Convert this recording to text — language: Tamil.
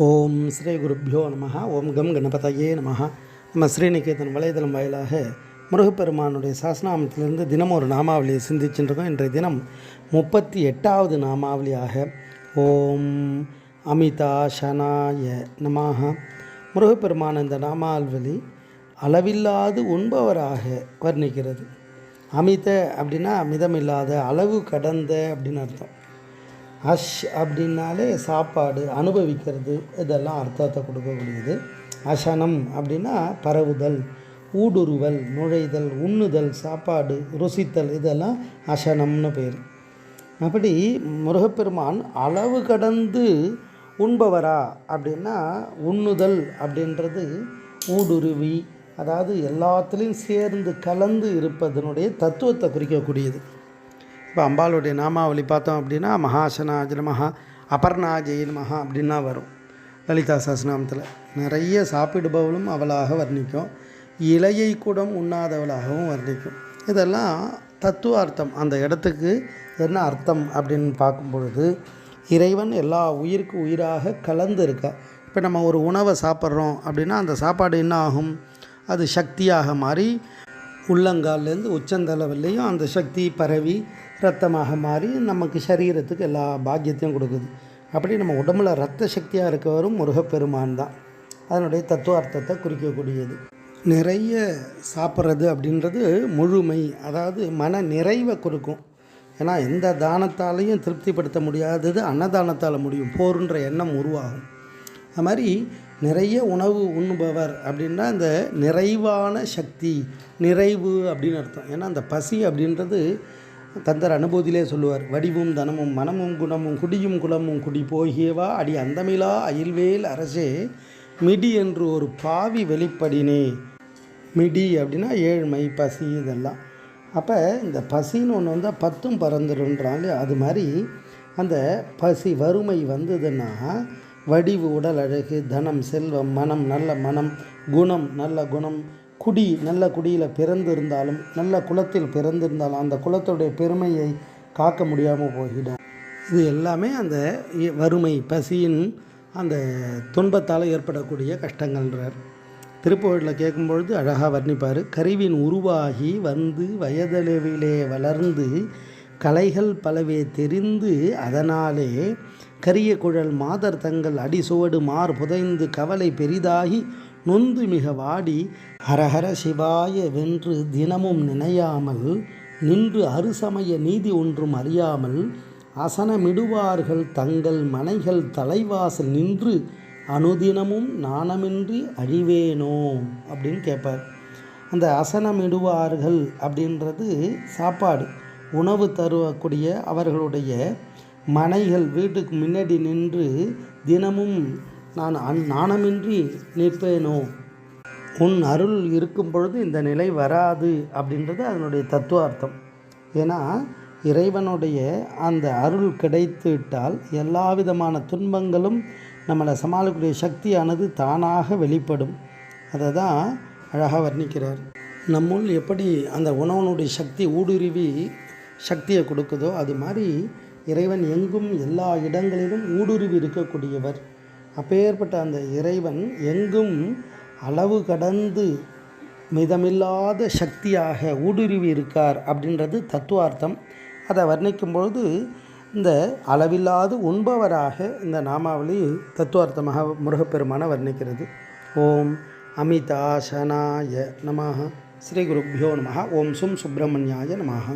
ஓம் ஸ்ரீ குருப்பியோ நம. ஓம் கம் கணபதையே நம. நம்ம ஸ்ரீநிகேதன் வலைதளம் வாயிலாக முருகப்பெருமானுடைய சாஸ்திரநாமத்திலிருந்து தினம் ஒரு நாமாவளியை சிந்திச்சுருக்கோம். இன்றைய தினம் 38வது நாமாவளியாக ஓம் அமிதாசனாய நமஹ. முருகப்பெருமான் இந்த நாமாவளி அளவில்லாது உண்பவராக வர்ணிக்கிறது. அமித அப்படின்னா மிதமில்லாத, அளவு கடந்த அப்படின்னு அர்த்தம். அஷ் அப்படின்னாலே சாப்பாடு, அனுபவிக்கிறது, இதெல்லாம் அர்த்தத்தை கொடுக்கக்கூடியது. அசனம் அப்படின்னா பரவுதல், ஊடுருவல், நுழைதல், உண்ணுதல், சாப்பாடு, ருசித்தல், இதெல்லாம் அசனம்னு பேர். அப்படி முருகப்பெருமான் அளவு கடந்து உண்பவரா அப்படின்னா, உண்ணுதல் அப்படின்றது ஊடுருவி, அதாவது எல்லாத்துலேயும் சேர்ந்து கலந்து இருப்பதனுடைய தத்துவத்தை குறிக்கக்கூடியது. இப்போ அம்பாளுடைய நாமாவளி பார்த்தோம் அப்படின்னா மகாசனாஜ நமஹ, அபர்ணாஜெய நமஹ அப்படின்னா வரும். லலிதா சஹஸ்ரநாமத்தில் நிறைய சாப்பிடுபவளும் அவளாக வர்ணிக்கும், இலையை கூட உண்ணாதவளாகவும் வர்ணிக்கும். இதெல்லாம் தத்துவ அர்த்தம். அந்த இடத்துக்கு என்ன அர்த்தம் அப்படின்னு பார்க்கும் பொழுது, இறைவன் எல்லா உயிருக்கு உயிராக கலந்து இருக்க. இப்போ நம்ம ஒரு உணவை சாப்பிட்றோம் அப்படின்னா அந்த சாப்பாடு என்ன ஆகும், அது சக்தியாக மாறி உள்ளங்கால்லேருந்து உச்சந்தளவிலையும் அந்த சக்தி பரவி இரத்தமாக மாறி நமக்கு சரீரத்துக்கு எல்லா பாக்கியத்தையும் கொடுக்குது. அப்படி நம்ம உடம்புல இரத்த சக்தியாக இருக்கவரும் முருகப்பெருமான் தான். அதனுடைய தத்துவார்த்தத்தை குறிக்கக்கூடியது. நிறைய சாப்பிட்றது அப்படின்றது முழுமை, அதாவது மன நிறைவை கொடுக்கும். ஏன்னா எந்த தானத்தாலையும் திருப்திப்படுத்த முடியாதது அன்னதானத்தால் முடியும். போருன்ற எண்ணம் உருவாகும். அது மாதிரி நிறைய உணவு உண்ணுபவர் அப்படின்னா அந்த நிறைவான சக்தி, நிறைவு அப்படின்னு அர்த்தம். ஏன்னா அந்த பசி அப்படின்றது தந்தர் அனுபூதியிலே சொல்லுவார். வடிவும் தனமும் மனமும் குணமும் குடியும் குலமும் குடி போகியவா அடி அந்தமிலா அயில்வேல் அரசே மிடி என்று ஒரு பாவி வெளிப்படினே. மிடி அப்படின்னா ஏழ்மை, பசி, இதெல்லாம். அப்போ இந்த பசின்னு ஒன்று வந்தால் பத்தும் பறந்துடுன்றாங்க. அது மாதிரி அந்த பசி வறுமை வந்ததுன்னா வடிவு உடல் அழகு, தனம் செல்வம், மனம் நல்ல மனம், குணம் நல்ல குணம், குடி நல்ல குடியில் பிறந்திருந்தாலும் நல்ல குலத்தில் பிறந்திருந்தாலும் அந்த குலத்துடைய பெருமையை காக்க முடியாமல் போகிடும். இது எல்லாமே அந்த வறுமை, பசியின் அந்த துன்பத்தால் ஏற்படக்கூடிய கஷ்டங்கள்ன்றார். திருப்புகழில் கேட்கும்பொழுது அழகாக வர்ணிப்பார். கருவின் உருவாகி வந்து வயதளவிலே வளர்ந்து கலைகள் பலவே தெரிந்து அதனாலே கரிய குழல் மாதர் தங்கள் அடிசுவடு மார் புதைந்து கவலை பெரிதாகி நொந்து மிக வாடி ஹரஹர சிவாய வென்று தினமும் நினையாமல் நின்று அறுசமய நீதி ஒன்றும் அறியாமல் அசனமிடுவார்கள் தங்கள் மனைகள் தலைவாசல் நின்று அனுதினமும் நாணமின்றி அழிவேனோ அப்படின்னு கேட்பார். அந்த அசனமிடுவார்கள் அப்படின்றது சாப்பாடு, உணவு தருவக்கூடிய அவர்களுடைய மனைகள் வீட்டுக்கு முன்னாடி நின்று தினமும் நான் நாணமின்றி நிற்பேனோ, உன் அருள் இருக்கும் பொழுது இந்த நிலை வராது அப்படின்றது அதனுடைய தத்துவார்த்தம். ஏன்னா இறைவனுடைய அந்த அருள் கிடைத்து விட்டால் எல்லா விதமான துன்பங்களும் நம்மளை சமாளிக்கக்கூடிய சக்தியானது தானாக வெளிப்படும். அதை தான் அழகாக வர்ணிக்கிறார். நம்முள் எப்படி அந்த உணவனுடைய சக்தி ஊடுருவி சக்தியை கொடுக்குதோ அது மாதிரி இறைவன் எங்கும் எல்லா இடங்களிலும் ஊடுருவி இருக்கக்கூடியவர். அப்பேற்பட்ட அந்த இறைவன் எங்கும் அளவு கடந்து மிதமில்லாத சக்தியாக ஊடுருவி இருக்கார் அப்படின்றது தத்துவார்த்தம். அதை வர்ணிக்கும் பொழுது இந்த அளவில்லாது உண்பவராக இந்த நாமாவளி தத்துவார்த்தமாக முருகப்பெருமான வர்ணிக்கிறது. ஓம் அமிதாசனாய நமஹ. ஸ்ரீ குருப்பியோ நமஹ. ஓம் சும் சுப்பிரமணியாய நமஹ.